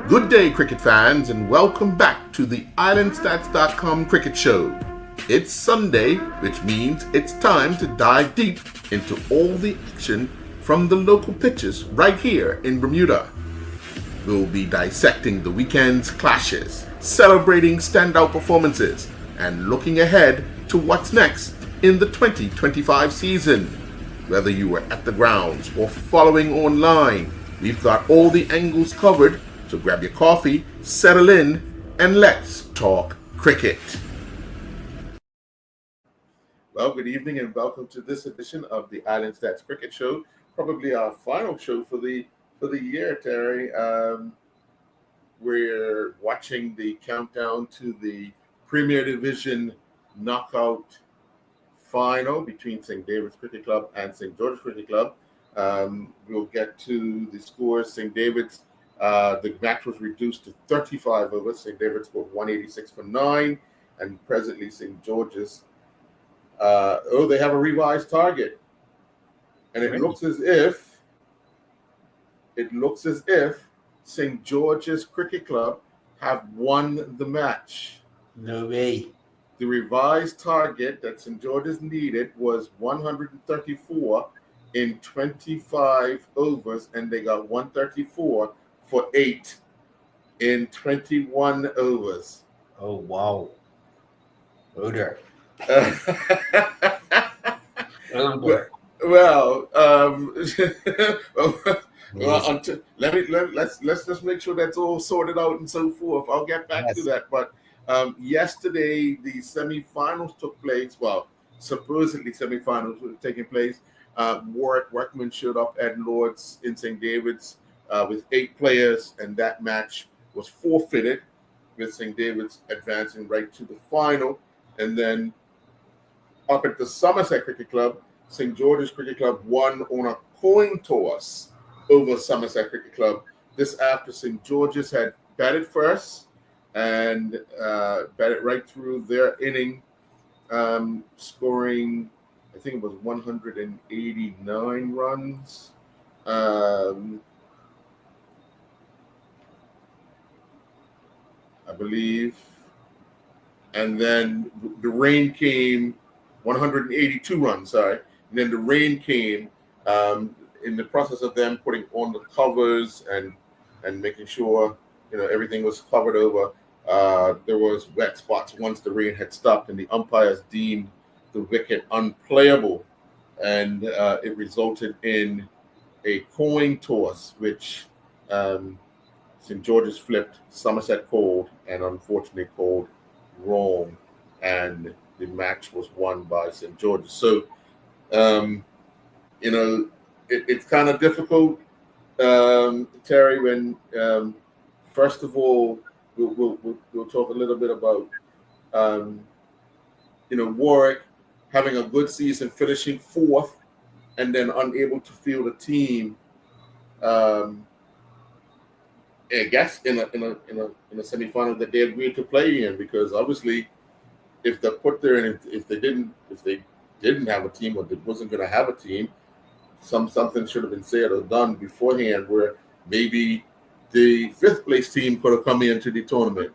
Good day, cricket fans, and welcome back to the IslandStats.com Cricket Show. It's Sunday, which means it's time to dive deep into all the action from the local pitches right here in Bermuda. We'll be dissecting the weekend's clashes, celebrating standout performances, and looking ahead to what's next in the 2025 season. Whether you were at the grounds or following online, we've got all the angles covered. So grab your coffee, settle in, and let's talk cricket. Well, good evening and welcome to this edition of the Island Stats Cricket Show. Probably our final show for the year, Terry. We're watching the countdown to the Premier Division knockout final between St. David's Cricket Club and St. George's Cricket Club. We'll get to the scores. St. David's the match was reduced to 35 overs. St. David scored 186 for 9, and presently St. George's, they have a revised target, and it looks as if St. George's Cricket Club have won the match. No way. The revised target that St. George's needed was 134 in 25 overs, and they got 134 for 8 in 21 overs. Oh, wow. Odor. Let's just make sure that's all sorted out and so forth. I'll get back to that. But yesterday, the semifinals took place. Well, supposedly semifinals were taking place. Warwick Workman showed up at Lord's in St. David's with 8 players, and that match was forfeited, with St. David's advancing right to the final. And then up at the Somerset Cricket Club, St. George's Cricket Club won on a coin toss over Somerset Cricket Club. This after St. George's had batted first and batted right through their inning, scoring, I think it was 189 runs. I believe. And then the rain came, 182 runs, sorry. And then the rain came in the process of them putting on the covers and making sure, everything was covered over. There was wet spots once the rain had stopped, and the umpires deemed the wicket unplayable. And it resulted in a coin toss, which St. George's flipped, Somerset called, and unfortunately called wrong, and the match was won by St. George's. So, it's kind of difficult, Terry, when, first of all, we'll talk a little bit about, Warwick having a good season, finishing 4th, and then unable to field a team, I guess in a semifinal that they agreed to play in, because obviously, if they're put there and if they didn't have a team, or they wasn't going to have a team, something should have been said or done beforehand, where maybe the 5th place team could have come into the tournament,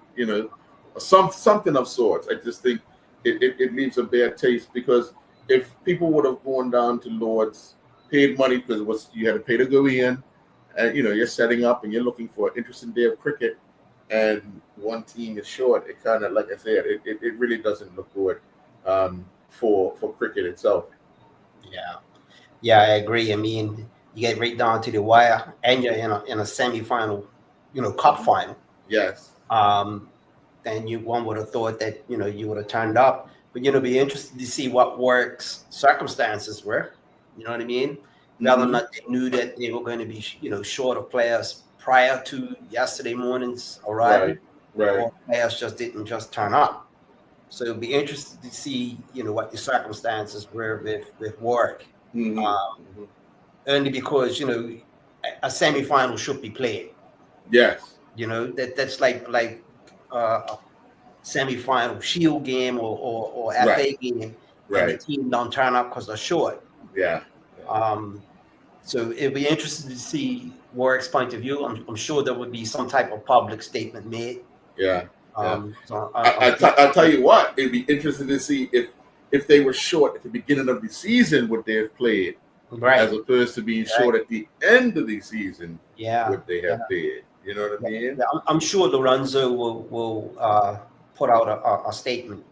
something of sorts. I just think it leaves a bad taste, because if people would have gone down to Lord's, paid money, because you had to pay to go in, and you're setting up and you're looking for an interesting day of cricket, and one team is short, it kind of, like I said, it really doesn't look good for cricket itself. Yeah, I agree. I mean, you get right down to the wire, and you're in a semi-final, cup final. Yes. Then one would have thought that you would have turned up, but be interested to see what Warwick's circumstances were. You know what I mean? Whether or not they knew that they were going to be, short of players prior to yesterday morning's arrival, right. Or players just turn up. So it'll be interesting to see, what the circumstances were with Warwick. Only because a semi-final should be played. Yes. That's like a semi-final Shield game or FA game, right. And the team don't turn up because they're short. Yeah. So it'll be interesting to see Warwick's point of view. I'm sure there would be some type of public statement made. Yeah. So I'll tell you what, it'd be interesting to see if they were short at the beginning of the season, would they have played, right, as opposed to being short at the end of the season, yeah, would they have played? You know what I mean? yeah, I'm sure Lorenzo will put out a statement,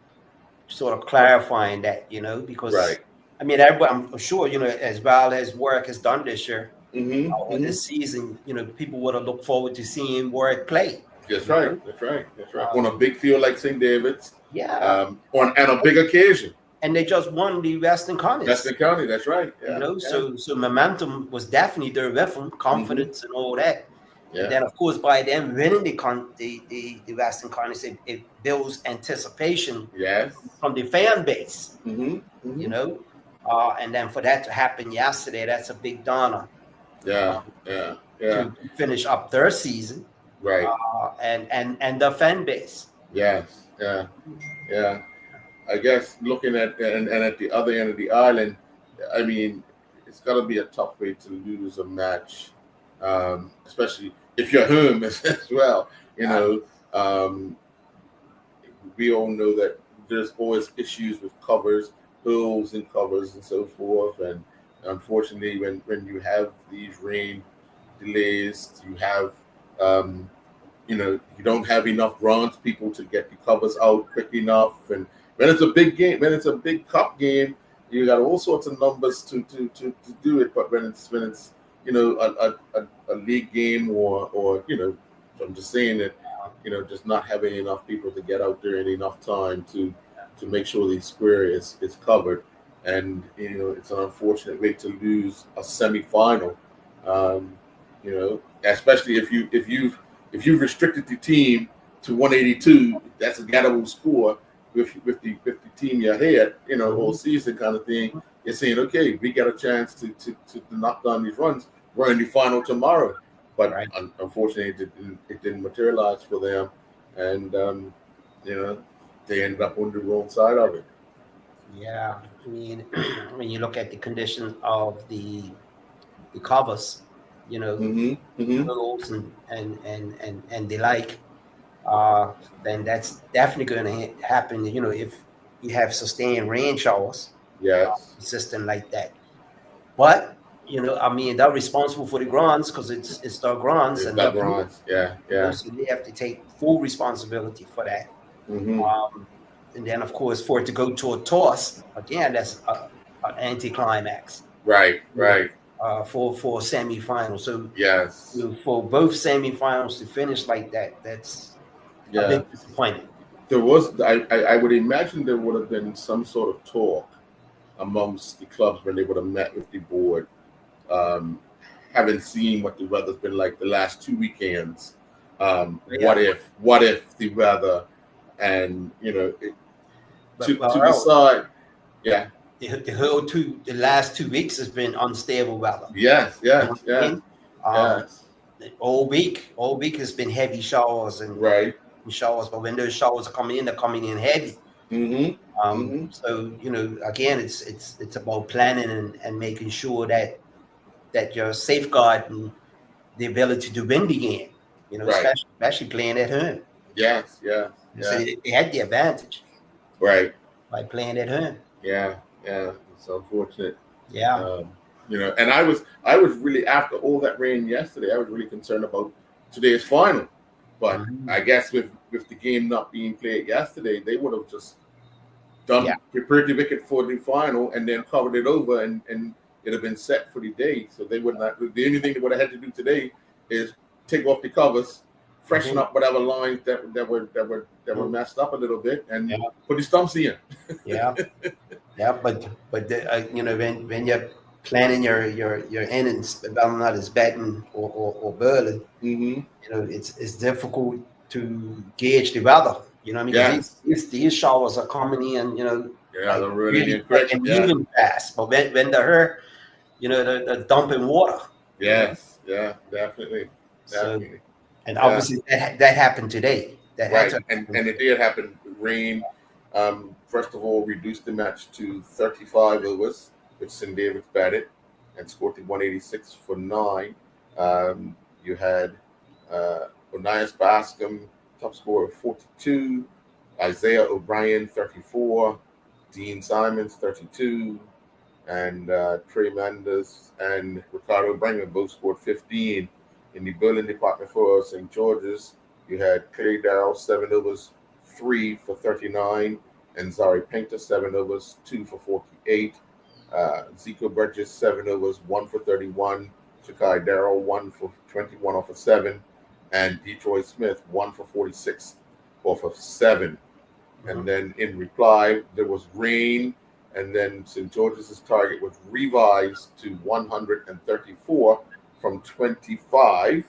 sort of clarifying that, because Right. I mean, everybody, I'm sure, as well as Warwick has done this year, Mm-hmm. in this season, people would have looked forward to seeing Warwick play. That's right. That's right. That's right. On a big field like St. David's. Yeah. On a big occasion. And they just won the Western County. Western County. That's right. Yeah. So momentum was definitely there with them, confidence and all that. Yeah. And then, of course, by them winning the Western Conference, it builds anticipation from the fan base. Mm-hmm. And then for that to happen yesterday, that's a big donor. To finish up their season, right? And the fan base. Yes. Yeah. I guess looking at and at the other end of the island, I mean, it's got to be a tough way to lose a match, especially if you're home as well. We all know that there's always issues with covers, holes in covers, and so forth. And unfortunately, when you have these rain delays, you have you don't have enough grounds people to get the covers out quick enough. And when it's a big game, when it's a big cup game, you got all sorts of numbers to do it. But when it's a league game or I'm just saying that just not having enough people to get out there and enough time to make sure the square is covered. And it's an unfortunate way to lose a semifinal. Especially if you've restricted the team to 182, that's a gettable score with the team you had, whole season kind of thing. You're saying, okay, we got a chance to knock down these runs. We're in the final tomorrow, but unfortunately, it didn't materialize for them, and they ended up on the wrong side of it. Yeah, I mean, when you look at the condition of the covers, holes and the like, then that's definitely going to happen. If you have sustained rain showers, consistent like that. But they're responsible for the grounds because it's their grounds and their grounds. So they have to take full responsibility for that. And then, of course, for it to go to a toss again, that's an anticlimax. Right. For a semifinal. So yes, for both semifinals to finish like that, that's a big disappointment. There was, I would imagine there would have been some sort of talk amongst the clubs when they would have met with the board, having seen what the weather's been like the last 2 weekends. What if the weather and to decide, the last 2 weeks has been unstable weather. Yes. All week has been heavy showers and showers, but when those showers are coming in, they're coming in heavy. So again, it's about planning and making sure that you're safeguarding the ability to win the game. Especially playing at home. Yes. So they had the advantage. Right. By playing at home. Yeah. It's unfortunate. Yeah. And I was really, after all that rain yesterday, I was really concerned about today's final. But I guess with the game not being played yesterday, they would have just prepared the wicket for the final and then covered it over and it'd have been set for the day. So they would not. The only thing they would have had to do today is take off the covers, freshen up whatever lines that were messed up a little bit, and put the stumps in. But when you're planning your innings, whether or not it's batting or bowling, it's difficult to gauge the weather. These showers are coming in, they're really quick and moving fast. But when they're here, they're dumping water. Yes, definitely. So, and obviously that happened today. And it did happen. Rain, first of all, reduced the match to 35 overs, which St. David's batted. and scored the 186 for 9. You had Onias Bascom, top scorer 42, Isaiah O'Brien 34, Dean Simons 32, and Trey Mendes and Ricardo Bremer both scored 15. In the bowling department for St. George's, you had Clay Darrell 7 overs, 3 for 39, and Zari Painter 7 overs, 2 for 48. Zico Burgess 7 overs, 1 for 31. Shakai Darrell 1 for 21 off of 7, and Detroit Smith 1 for 46 off of 7. And then in reply, there was rain, and then St. George's target was revised to 134 from 25,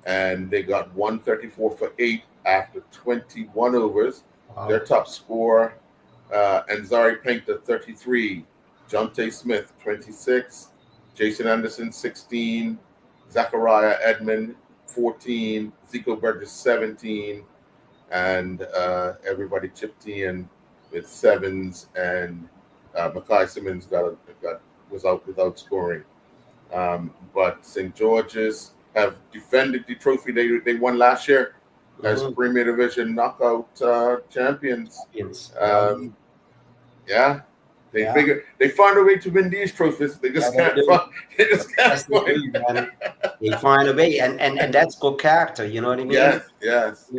and they got 134 for 8 after 21 overs. Wow. Their top scorer, Anzari Painter 33, Jonte Smith 26, Jason Anderson 16, Zachariah Edmond 14, Zico Burgess 17, and everybody chipped in with 7s, and Makai Simmons was out without scoring. But St. George's have defended the trophy they won last year as Premier Division knockout champions. Yes. Yeah, they found a way to win these trophies. They just can't. They just can't find it. They find a way, and that's good character. You know what I mean? Yes.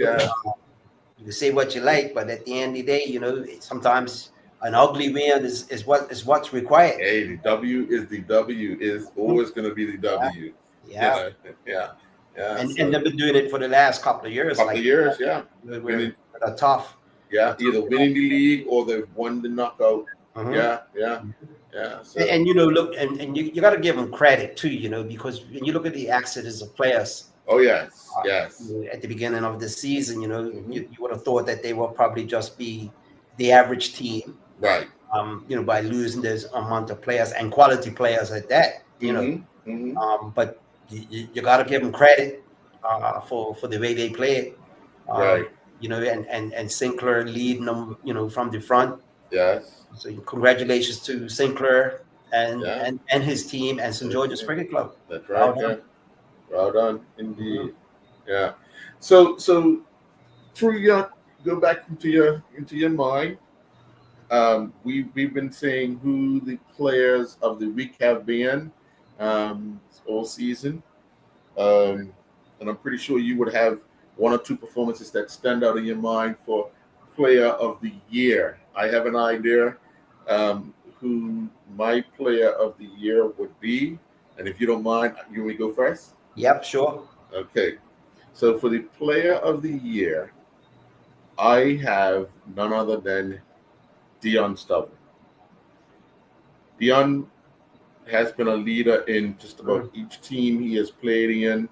You say what you like, but at the end of the day, sometimes an ugly win is what's required. Hey, the W is the W. Is always going to be the W. Yeah. And they've been doing it for the last couple of years. We're tough. Yeah, either winning the league or they've won the knockout. Yeah. So. And look, and you got to give them credit too, because when you look at the exodus of players. Oh yes. At the beginning of the season, you would have thought that they will probably just be the average team, right? By losing this amount of players and quality players at that, but you got to give them credit for the way they play, right? And Sinclair leading them, from the front. Yes. So congratulations to Sinclair and his team and St. George's Cricket Club. That's right. Well done, indeed. Yeah. So through go back into your mind. We've been saying who the players of the week have been all season, and I'm pretty sure you would have one or two performances that stand out in your mind for player of the year. I have an idea who my player of the year would be, and if you don't mind, you want me to go first? Yep, sure. Okay. So for the player of the year, I have none other than Dion Stubborn. Dion has been a leader in just about each team he has played in.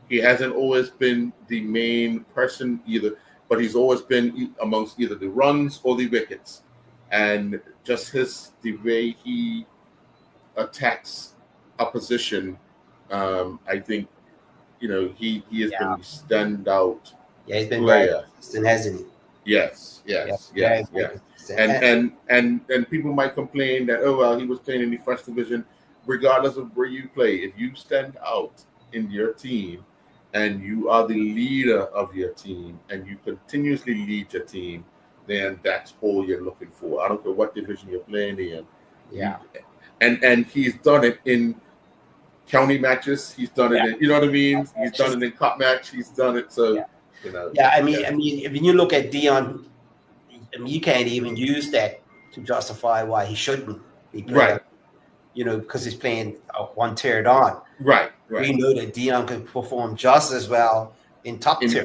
He hasn't always been the main person either, but he's always been amongst either the runs or the wickets. And just the way he attacks opposition, I think, he has been a standout. Yeah, he's been player. Very hasn't he? Yes. And people might complain that, he was playing in the first division. Regardless of where you play, if you stand out in your team and you are the leader of your team and you continuously lead your team, then that's all you're looking for. I don't care what division you're playing in. Yeah. And he's done it in county matches. He's done it in, you know what I mean? He's done it in cup match. He's done it. So, I mean, when you look at Dion, you can't even use that to justify why he shouldn't be playing. Right. Because he's playing one tier down. Right. We know that Dion can perform just as well in top tier. In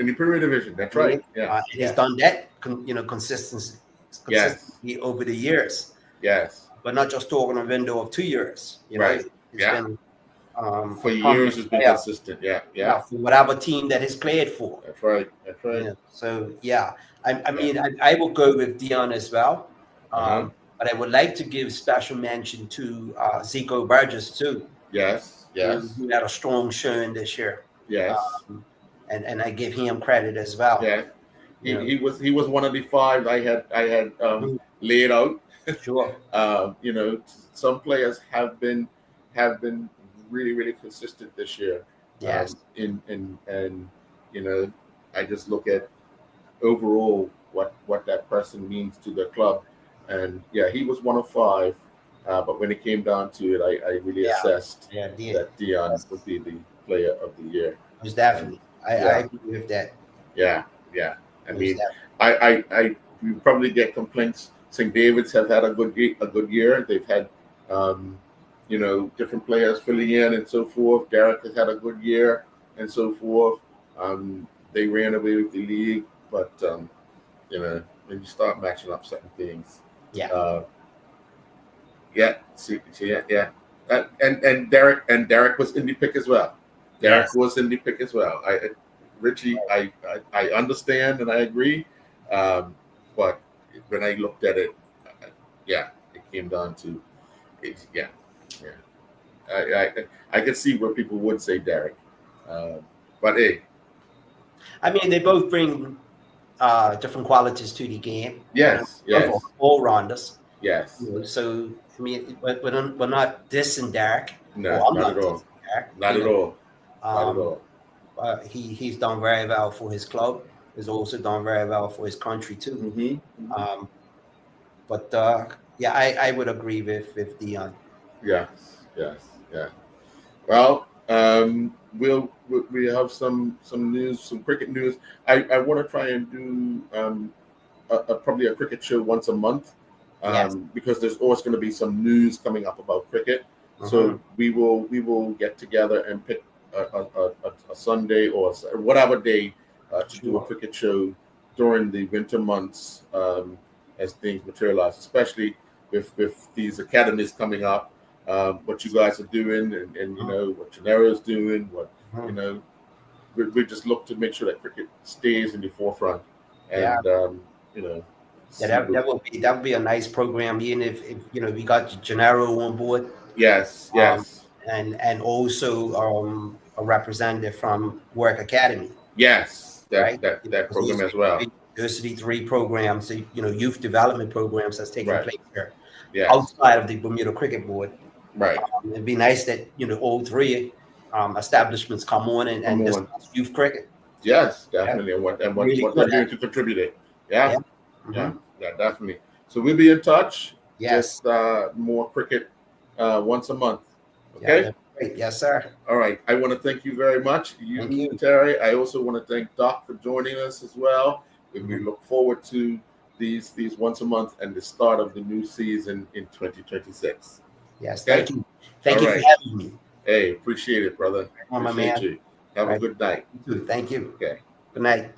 the Premier Division. That's right. Yeah. He's done that, consistently over the years. Yes. But not just talking a window of 2 years. Right. It's been for years has been consistent. Yeah. For whatever team that he's played for. That's right. So I mean, I will go with Dion as well. But I would like to give special mention to Zico Burgess too. Yes. Who had a strong showing this year. Yes. And I give him credit as well. Yeah. He was one of the 5 I had laid out. Sure. You know, some players have been really really consistent this year. Yes. And you know, I just look at overall what that person means to the club, and yeah, he was 1 of 5. But when it came down to it, I really Yeah. assessed Yeah. that Dion Yes. would be the player of the year. Most And definitely. I yeah, agree with that. yeah, yeah. I Most mean, definitely. we probably get complaints. St. David's have had a good year. They've had, um, you know, different players filling in and so forth. Derek has had a good year and so forth. They ran away with the league, but you know, when you start matching up certain things, Yeah. uh, yeah. And Derek was in the pick as well. Derek Yes. was in the pick as well. Richie, I understand and I agree, but when I looked at it, yeah, it came down to yeah, yeah. I could see where people would say Derek, um, but hey, I mean, they both bring different qualities to the game. yes, Both are yes, all rounders. yes. So I mean, but we're not dissing Derek, or No, I'm not not at all. dissing Derek. Not at all. Not at Um, all. he's done very well for his club. He's also done very well for his country too. Mm-hmm. Um, but yeah, I would agree with Dion. Yes, yes, yeah. Well, we have some news, some cricket news. I want to try and do probably a cricket show once a month, Yes. because there's always going to be some news coming up about cricket. So Mhm. we will get together and pick a Sunday or whatever day to do a Sure. cricket show during the winter months, as things materialize, especially with these academies coming up. What you guys are doing, and you Mhm. know what Genera's doing, what you Mhm. know, we just look to make sure that cricket stays in the forefront, Yeah. and you know, Yeah, see what, that would be a nice program, even if we got Gennaro on board, yes, um, yes, and also a representative from Work Academy, yes, that right? that Because program as well, those are the three programs, youth development programs that's taking right, place here yes, outside of the Bermuda Cricket Board. right, It'd be nice that all three establishments come on come and on, discuss youth cricket. yes, Yeah, definitely, and really what they're good doing at to contribute it, it. yeah, Yeah. yeah, Mhm. yeah, definitely. So we'll be in touch with Yes. more cricket once a month. Yeah, Okay. that's great. Yes, sir. All right. I want to thank you very much, Thank you, you. Terry. I also want to thank Doc for joining us as well. And we Mhm. look forward to these once a month and the start of the new season in 2026. Yes, Okay. thank you. All Thank you for right. having me. Hey, appreciate it, brother. Oh, my Appreciate man. you. Have All a right. good night. You too. Thank you. Okay. Good night.